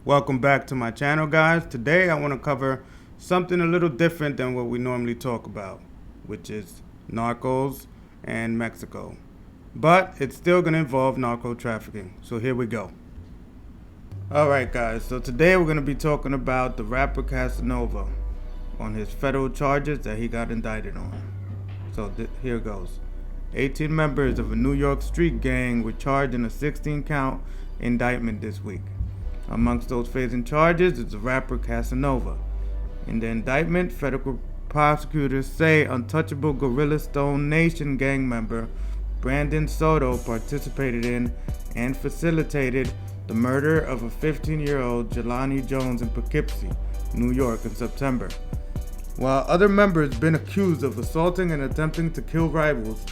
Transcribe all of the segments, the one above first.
Welcome back to my channel, guys. Today I want to cover something a little different than what we normally talk about, which is narcos and Mexico. But it's still going to involve narco trafficking. So here we go. Alright guys, so today we're going to be talking about the rapper Casanova on his federal charges that he got indicted on. So here goes. 18 members of a New York street gang were charged in a 16-count indictment this week. Amongst those facing charges is the rapper Casanova. In the indictment, federal prosecutors say Untouchable Gorilla Stone Nation gang member Brandon Soto participated in and facilitated the murder of a 15-year-old Jelani Jones in Poughkeepsie, New York in September. While other members been accused of assaulting and attempting to kill rivals,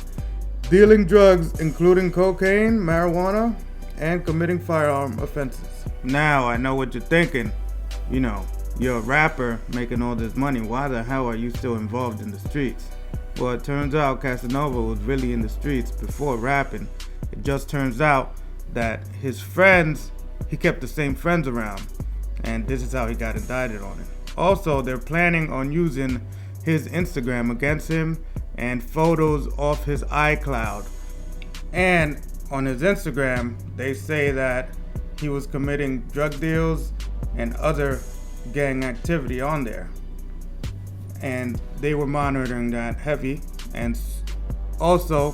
dealing drugs including cocaine, marijuana, and committing firearm offenses. Now I know what you're thinking. You're a rapper making all this money. Why the hell are you still involved in the streets? Well, it turns out Casanova was really in the streets before rapping. It just turns out that his friends, he kept the same friends around, and this is how he got indicted on it. Also, they're planning on using his Instagram against him and photos off his iCloud. And on his Instagram, they say that he was committing drug deals and other gang activity on there. And they were monitoring that heavy. And also,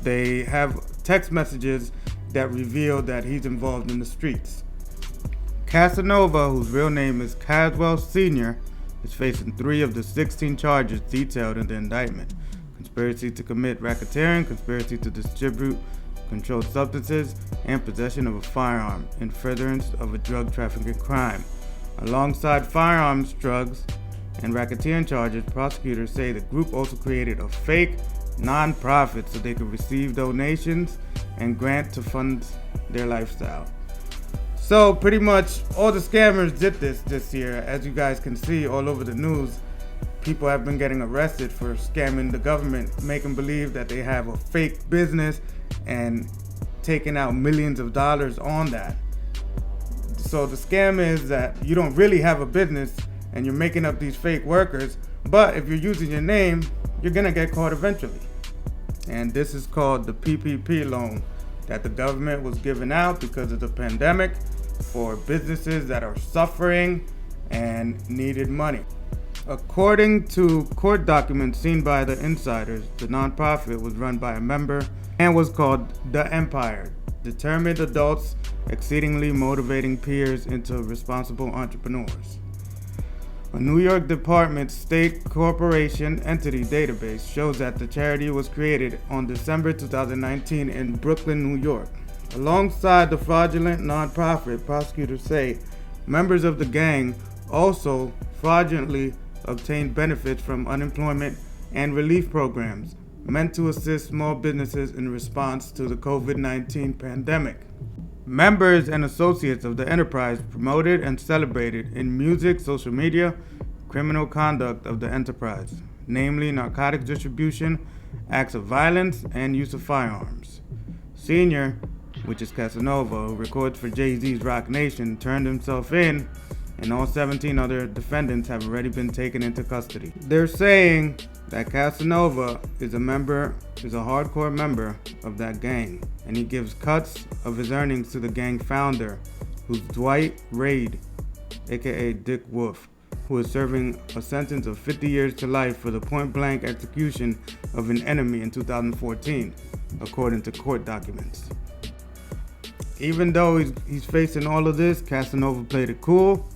they have text messages that reveal that he's involved in the streets. Casanova, whose real name is Caswell Senior, is facing 3 of the 16 charges detailed in the indictment: conspiracy to commit racketeering, conspiracy to distribute controlled substances, and possession of a firearm in furtherance of a drug trafficking crime. Alongside firearms, drugs, and racketeering charges, prosecutors say the group also created a fake non-profit so they could receive donations and grant to fund their lifestyle. So pretty much all the scammers did this year. As you guys can see all over the news, people have been getting arrested for scamming the government, making believe that they have a fake business and taking out millions of dollars on that. So the scam is that you don't really have a business and you're making up these fake workers, but if you're using your name, you're gonna get caught eventually. And this is called the PPP loan that the government was giving out because of the pandemic for businesses that are suffering and needed money. According to court documents seen by the insiders, the nonprofit was run by a member and was called The Empire, determined adults exceedingly motivating peers into responsible entrepreneurs. A New York Department State Corporation Entity database shows that the charity was created on December 2019 in Brooklyn, New York. Alongside the fraudulent nonprofit, prosecutors say members of the gang also fraudulently obtained benefits from unemployment and relief programs meant to assist small businesses in response to the COVID-19 pandemic. Members and associates of the enterprise promoted and celebrated in music, social media, criminal conduct of the enterprise, namely narcotics distribution, acts of violence, and use of firearms. Senior, which is Casanova, who records for Jay-Z's Roc Nation, turned himself in, and all 17 other defendants have already been taken into custody. They're saying that Casanova is a hardcore member of that gang, and he gives cuts of his earnings to the gang founder, who's Dwight Reid, aka Dick Wolf, who is serving a sentence of 50 years to life for the point-blank execution of an enemy in 2014, according to court documents. Even though he's facing all of this, Casanova played it cool.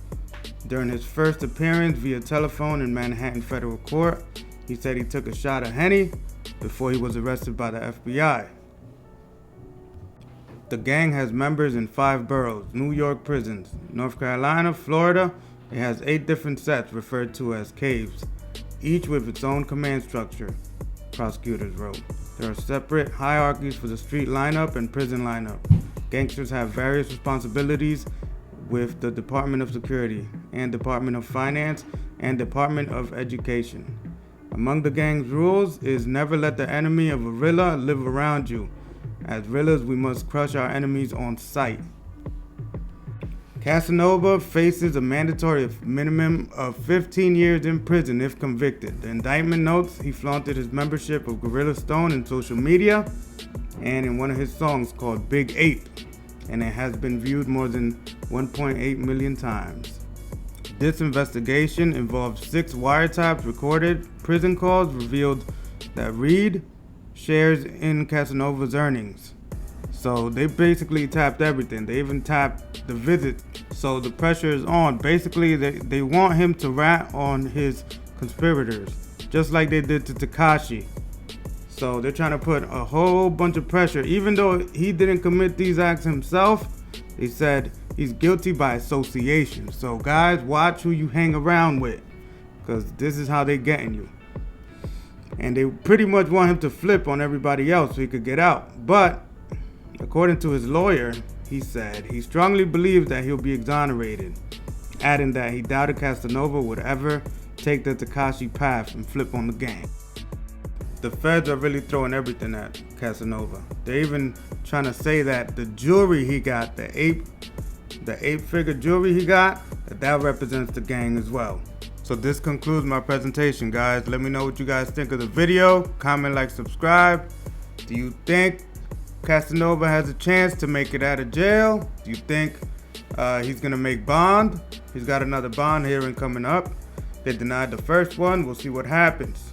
During his first appearance via telephone in Manhattan Federal Court, he said he took a shot of Henny before he was arrested by the FBI. The gang has members in 5 boroughs, New York prisons, North Carolina, Florida. It has 8 different sets referred to as caves, each with its own command structure, prosecutors wrote. There are separate hierarchies for the street lineup and prison lineup. Gangsters have various responsibilities with the Department of Security and Department of Finance and Department of Education. Among the gang's rules is never let the enemy of a guerrilla live around you. As guerrillas, we must crush our enemies on sight. Casanova faces a mandatory minimum of 15 years in prison if convicted. The indictment notes he flaunted his membership of Gorilla Stone in social media and in one of his songs called Big Ape, and it has been viewed more than 1.8 million times. This investigation involved 6 wiretaps recorded. Prison calls revealed that Reed shares in Casanova's earnings. So they basically tapped everything. They even tapped the visit. So the pressure is on. Basically, they want him to rat on his conspirators, just like they did to Tekashi. So they're trying to put a whole bunch of pressure. Even though he didn't commit these acts himself, they said he's guilty by association. So guys, watch who you hang around with, because this is how they getting you. And they pretty much want him to flip on everybody else so he could get out. But according to his lawyer, he said he strongly believes that he'll be exonerated, adding that he doubted Casanova would ever take the Tekashi path and flip on the gang. The feds are really throwing everything at Casanova. They're even trying to say that the jewelry he got, the 8-figure jewelry he got, that represents the gang as well. So this concludes my presentation, guys. Let me know what you guys think of the video. Comment, like, subscribe. Do you think Casanova has a chance to make it out of jail? Do you think he's gonna make bond? He's got another bond hearing coming up. They denied the first one. We'll see what happens.